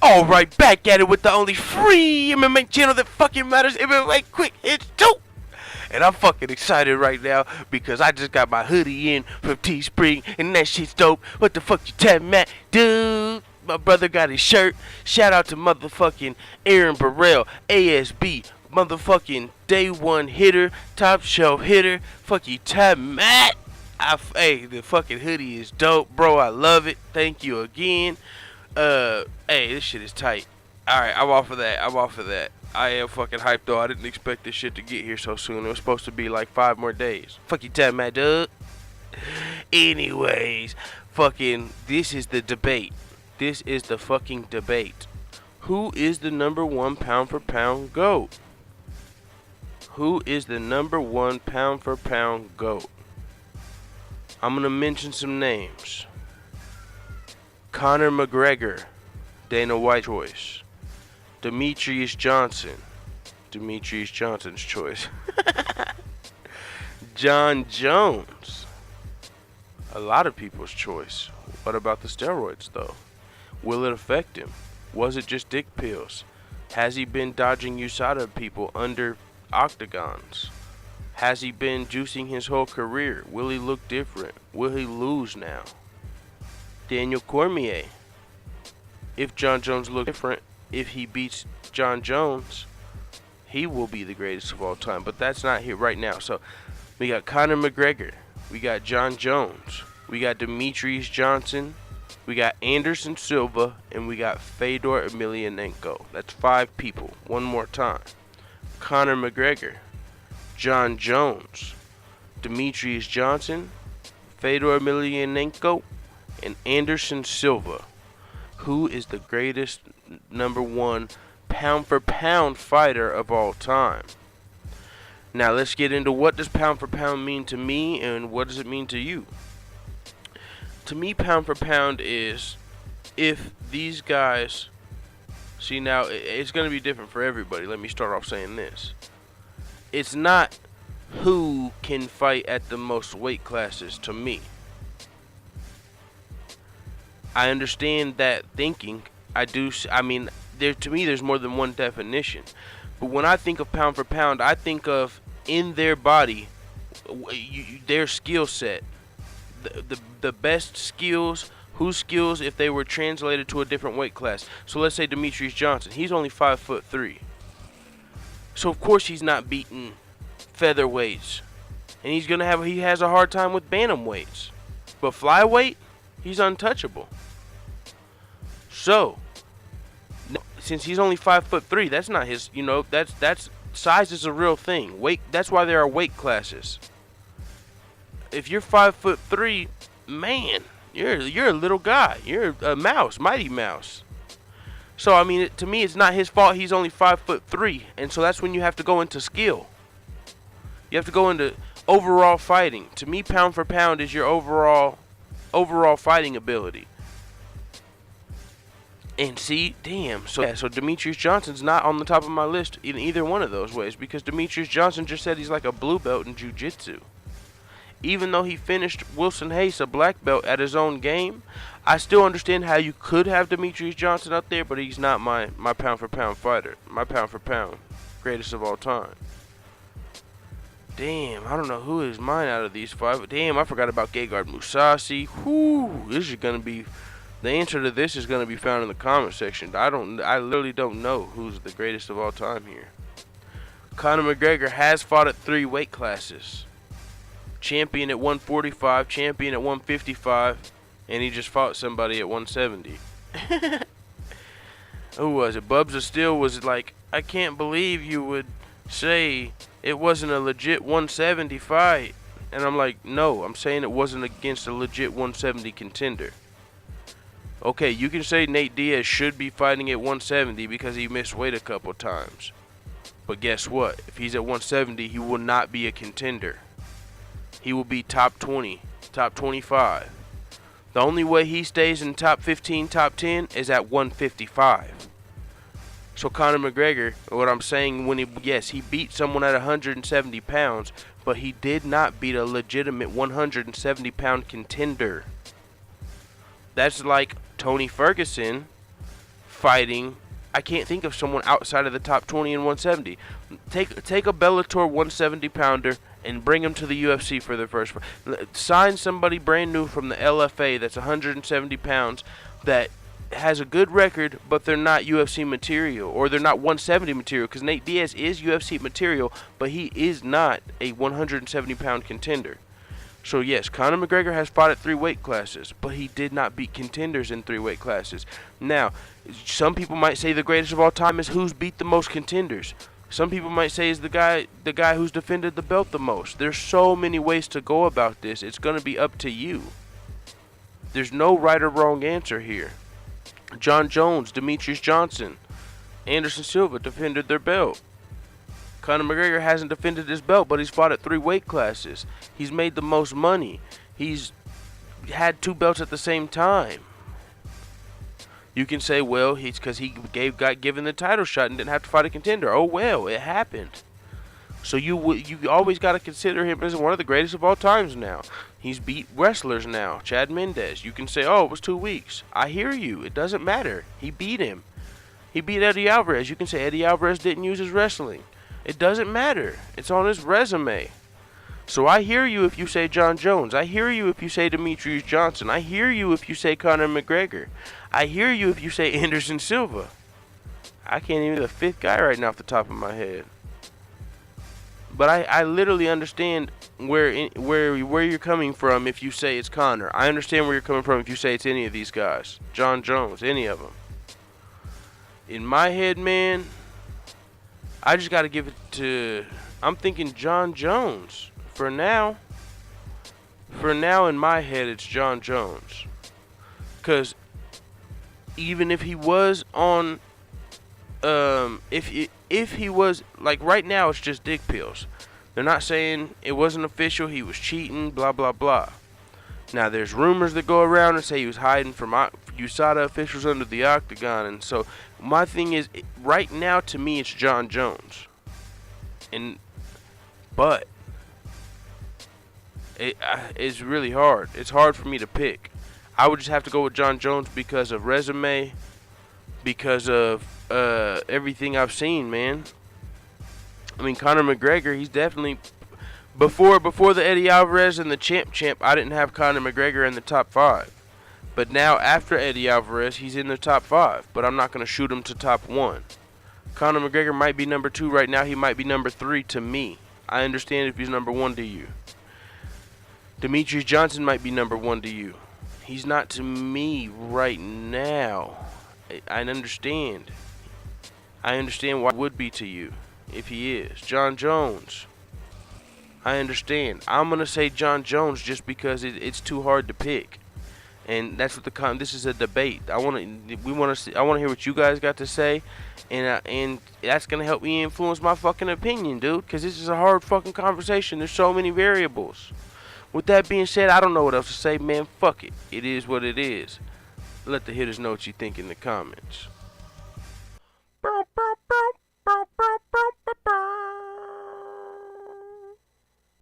Alright, back at it with the only free MMA channel that fucking matters, MMA Quick Hits 2. And I'm fucking excited right now because I just got my hoodie in from Teespring and that shit's dope. What the fuck you telling me, dude? My brother got his shirt. Shout out to motherfucking Aaron Burrell, ASB, motherfucking day one hitter, top shelf hitter. Fuck you, Matt. Hey, the fucking hoodie is dope, bro. I love it. Thank you again. Hey, this shit is tight. Alright, I'm off of that. I am fucking hyped though. I didn't expect this shit to get here so soon. It was supposed to be like 5 more days. Fuck you, Tab Matt Doug. Anyways, fucking, this is the debate. This is the fucking debate. Who is the #1 pound for pound GOAT? Who is the #1 pound for pound GOAT? I'm gonna mention some names. Conor McGregor, Dana White choice. Demetrius Johnson, Demetrius Johnson's choice. John Jones, a lot of people's choice. What about the steroids though? Will it affect him? Was it just dick pills? Has he been dodging USADA people under octagons? Has he been juicing his whole career? Will he look different? Will he lose now? Daniel Cormier. If John Jones looks different, if he beats John Jones, he will be the greatest of all time. But that's not here right now. So we got Conor McGregor. We got John Jones. We got Demetrius Johnson. We got Anderson Silva. And we got Fedor Emelianenko. That's 5 people. One more time. Conor McGregor, John Jones, Demetrius Johnson, Fedor Emelianenko, and Anderson Silva. Who is the greatest #1 pound for pound fighter of all time? Now let's get into what does pound for pound mean to me and what does it mean to you. To me, pound for pound is if these guys, see now it's going to be different for everybody. Let me start off saying this. It's not who can fight at the most weight classes to me. I understand that thinking. I mean, to me, there's more than one definition. But when I think of pound for pound, I think of in their body, their skill set, the best skills. Whose skills, if they were translated to a different weight class. So let's say Demetrius Johnson. He's only 5'3". So of course he's not beating featherweights, and he has a hard time with bantamweights. But flyweight, he's untouchable. So, since he's only 5'3", that's not his. That's size is a real thing. Weight. That's why there are weight classes. If you're 5'3", man, you're a little guy. You're a mouse, mighty mouse. So I mean, to me, it's not his fault. He's only 5'3", and so that's when you have to go into skill. You have to go into overall fighting. To me, pound for pound is your overall fighting ability. And see, damn. So Demetrius Johnson's not on the top of my list in either one of those ways because Demetrius Johnson just said he's like a blue belt in jiu-jitsu. Even though he finished Wilson Hayes a black belt at his own game, I still understand how you could have Demetrius Johnson up there, but he's not my pound for pound fighter. My pound for pound greatest of all time. Damn, I don't know who is mine out of these 5. But damn, I forgot about Gegard Mousasi. Whoo, this is gonna be. The answer to this is gonna be found in the comment section. I literally don't know who's the greatest of all time here. Conor McGregor has fought at 3 weight classes. Champion at 145, champion at 155, and he just fought somebody at 170. Who was it? Bubs Steel was like, I can't believe you would say it wasn't a legit 170 fight. And I'm like, no, I'm saying it wasn't against a legit 170 contender. Okay, you can say Nate Diaz should be fighting at 170 because he missed weight a couple times. But guess what? If he's at 170, he will not be a contender. He will be top 20, top 25. The only way he stays in top 15, top 10 is at 155. So Conor McGregor, what I'm saying, he beat someone at 170 pounds, but he did not beat a legitimate 170 pound contender. That's like Tony Ferguson fighting. I can't think of someone outside of the top 20 in 170. Take a Bellator 170 pounder and bring him to the UFC for their first fight. Sign somebody brand new from the LFA that's 170 pounds that has a good record, but they're not UFC material, or they're not 170 material, because Nate Diaz is UFC material, but he is not a 170 pound contender. So yes, Conor McGregor has fought at 3 weight classes, but he did not beat contenders in 3 weight classes. Now, some people might say the greatest of all time is who's beat the most contenders. Some people might say is the guy who's defended the belt the most. There's so many ways to go about this. It's going to be up to you. There's no right or wrong answer here. John Jones, Demetrius Johnson, Anderson Silva defended their belt. Conor McGregor hasn't defended his belt, but he's fought at 3 weight classes. He's made the most money. He's had 2 belts at the same time. You can say, well, he's because he got given the title shot and didn't have to fight a contender. Oh well, it happened. So you always got to consider him as one of the greatest of all times now. He's beat wrestlers now. Chad Mendez. You can say, oh, it was 2 weeks. I hear you. It doesn't matter. He beat him. He beat Eddie Alvarez. You can say Eddie Alvarez didn't use his wrestling. It doesn't matter. It's on his resume. So I hear you if you say John Jones. I hear you if you say Demetrius Johnson. I hear you if you say Conor McGregor. I hear you if you say Anderson Silva. I can't even the 5th guy right now off the top of my head. But I literally understand where you're coming from if you say it's Conor. I understand where you're coming from if you say it's any of these guys. John Jones, any of them. In my head, man, I just got to give it to... I'm thinking John Jones. For now, in my head, it's John Jones. Because even if he was on... If he was, like right now it's just dick pills. They're not saying it wasn't official, he was cheating, blah blah blah. Now there's rumors that go around and say he was hiding from USADA officials under the octagon, and so my thing is, right now to me it's John Jones. But it's really hard. It's hard for me to pick. I would just have to go with John Jones because of resume, because of everything I've seen, man. I mean, Conor McGregor, he's definitely before the Eddie Alvarez and the champ, I didn't have Conor McGregor in the top 5. But now after Eddie Alvarez, he's in the top 5, but I'm not going to shoot him to top 1. Conor McGregor might be number 2 right now, he might be number 3 to me. I understand if he's number 1 to you. Demetrius Johnson might be number 1 to you. He's not to me right now. I understand. I understand why it would be to you if he is. John Jones. I understand. I'm going to say John Jones just because it's too hard to pick. And that's what this is a debate. I want to hear what you guys got to say, and that's going to help me influence my fucking opinion, dude, cuz this is a hard fucking conversation. There's so many variables. With that being said, I don't know what else to say, man. Fuck it. It is what it is. Let the hitters know what you think in the comments.